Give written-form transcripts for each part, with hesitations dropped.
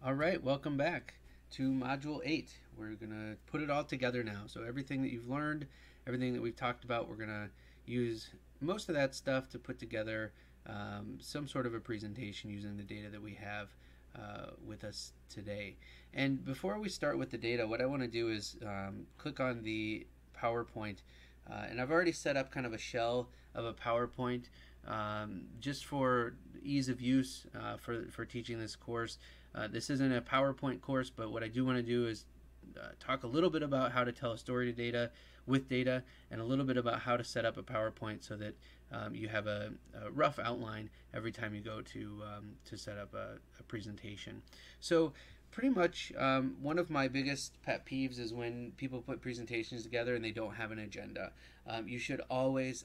All right, welcome back to Module 8. We're going to put it all together now. So everything that you've learned, everything that we've talked about, we're going to use most of that stuff to put together some sort of a presentation using the data that we have with us today. And before we start with the data, what I want to do is click on the PowerPoint. And I've already set up kind of a shell of a PowerPoint just for ease of use for teaching this course. This isn't a PowerPoint course, but what I do want to do is talk a little bit about how to tell a story to data with data, and a little bit about how to set up a PowerPoint so that you have a rough outline every time you go to set up a presentation. So pretty much one of my biggest pet peeves is when people put presentations together and they don't have an agenda. You should always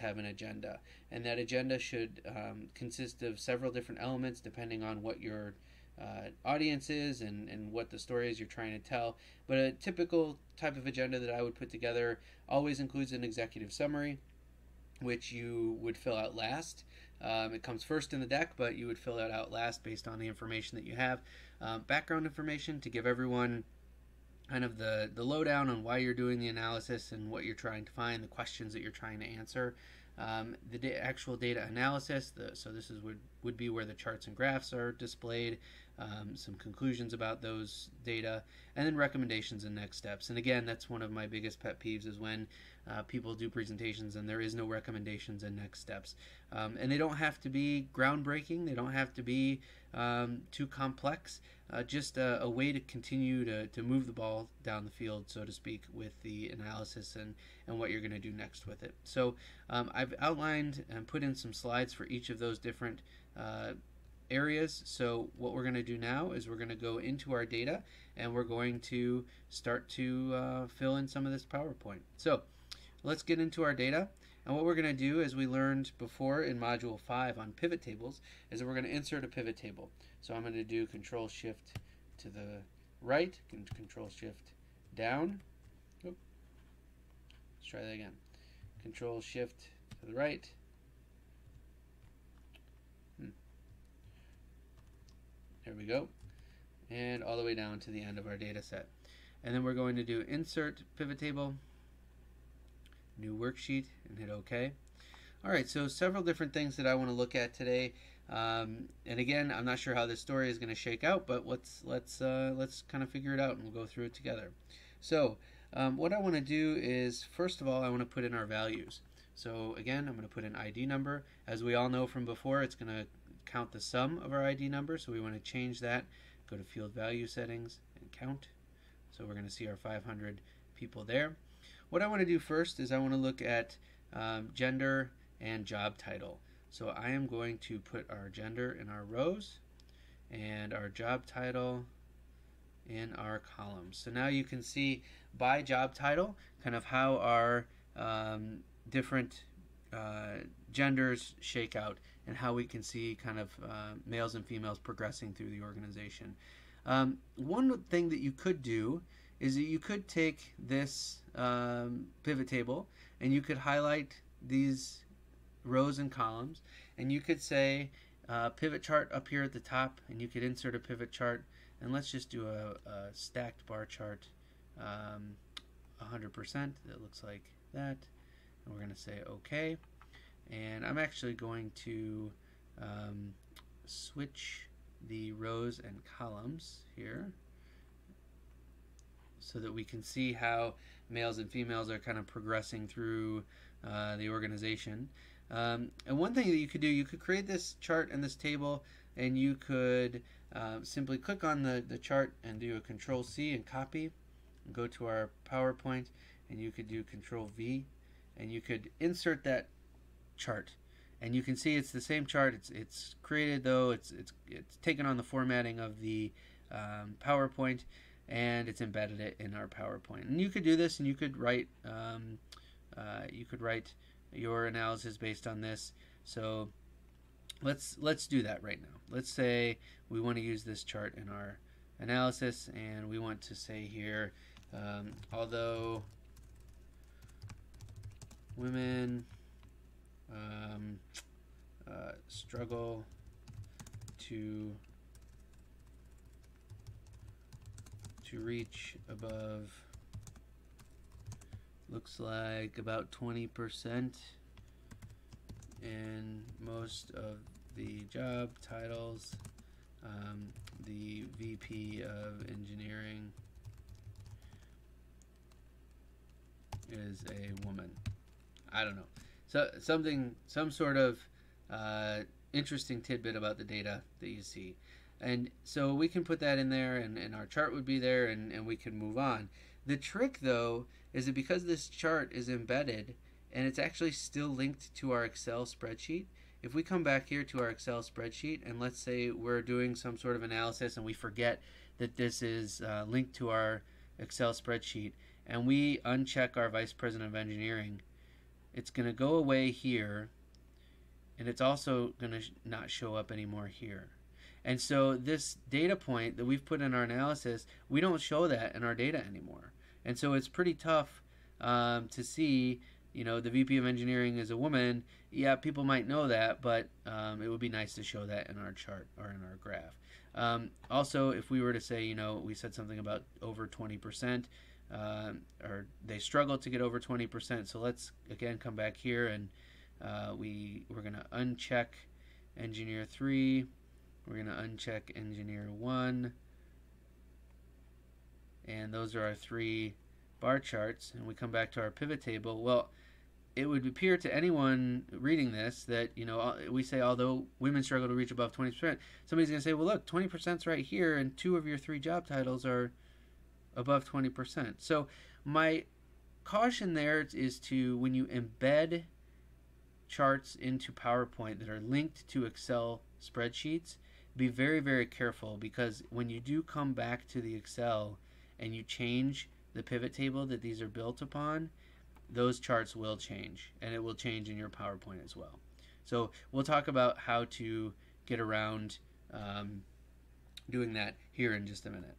have an agenda, and that agenda should consist of several different elements depending on what your audience is and what the story is you're trying to tell. But a typical type of agenda that I would put together always includes an executive summary, which you would fill out last. It comes first in the deck, but you would fill it out last based on the information that you have. Background information to give everyone kind of the lowdown on why you're doing the analysis and what you're trying to find, the questions that you're trying to answer. Actual data analysis, so this is would be where the charts and graphs are displayed, some conclusions about those data, and then recommendations and next steps. And again, that's one of my biggest pet peeves is when people do presentations and there is no recommendations and next steps. And they don't have to be groundbreaking, they don't have to be too complex, just a way to continue to move the ball down the field, so to speak, with the analysis and what you're going to do next with it. So I've outlined and put in some slides for each of those different areas. So what we're going to do now is we're going to go into our data and we're going to start to fill in some of this PowerPoint. So let's get into our data. And what we're going to do, as we learned before in Module 5 on pivot tables, is that we're going to insert a pivot table. So I'm going to do Control Shift to the right, Control Shift down. Oop. Let's try that again. Control Shift to the right. There we go. And all the way down to the end of our data set. And then we're going to do Insert Pivot Table, New Worksheet, and hit OK. Alright, so several different things that I want to look at today. And again, I'm not sure how this story is going to shake out, but let's kind of figure it out and we'll go through it together. So what I want to do is, first of all, I want to put in our values. So again, I'm going to put an ID number. As we all know from before, it's going to count the sum of our ID number, so we want to change that. Go to Field Value Settings and Count. So we're going to see our 500 people there. What I want to do first is I want to look at gender and job title. So I am going to put our gender in our rows and our job title in our columns. So now you can see by job title kind of how our different genders shake out and how we can see kind of males and females progressing through the organization. One thing that you could do is that you could take this pivot table and you could highlight these rows and columns, and you could say pivot chart up here at the top, and you could insert a pivot chart, and let's just do a stacked bar chart 100% that looks like that, and we're going to say OK. And I'm actually going to switch the rows and columns here so that we can see how males and females are kind of progressing through the organization. And one thing that you could do, you could create this chart and this table, and you could simply click on the chart and do a Control C and copy, and go to our PowerPoint, and you could do Control V, and you could insert that chart. And you can see it's the same chart. It's created, though it's taken on the formatting of the PowerPoint, and it's embedded it in our PowerPoint. And you could do this, and you could write your analysis based on this. So let's do that right now. Let's say we want to use this chart in our analysis, and we want to say here, although women struggle to to reach above, looks like about 20%, and most of the job titles, the VP of engineering is a woman. I don't know. So some sort of interesting tidbit about the data that you see. And so we can put that in there, and our chart would be there, and we can move on. The trick, though, is that because this chart is embedded, and it's actually still linked to our Excel spreadsheet, if we come back here to our Excel spreadsheet, and let's say we're doing some sort of analysis, and we forget that this is linked to our Excel spreadsheet, and we uncheck our Vice President of Engineering, it's going to go away here, and it's also going to not show up anymore here. And so this data point that we've put in our analysis, we don't show that in our data anymore. And so it's pretty tough to see, you know, the VP of Engineering is a woman. Yeah, people might know that, but it would be nice to show that in our chart or in our graph. Also, if we were to say, you know, we said something about over 20%, or they struggle to get over 20%. So let's again come back here, and we're going to uncheck Engineer 3. We're going to uncheck Engineer 1. And those are our 3 bar charts. And we come back to our pivot table. Well, it would appear to anyone reading this that, you know, we say although women struggle to reach above 20%, somebody's going to say, well, look, 20% is right here, and 2 of your 3 job titles are above 20%. So my caution there is to, when you embed charts into PowerPoint that are linked to Excel spreadsheets, be very, very careful, because when you do come back to the Excel and you change the pivot table that these are built upon, those charts will change, and it will change in your PowerPoint as well. So we'll talk about how to get around doing that here in just a minute.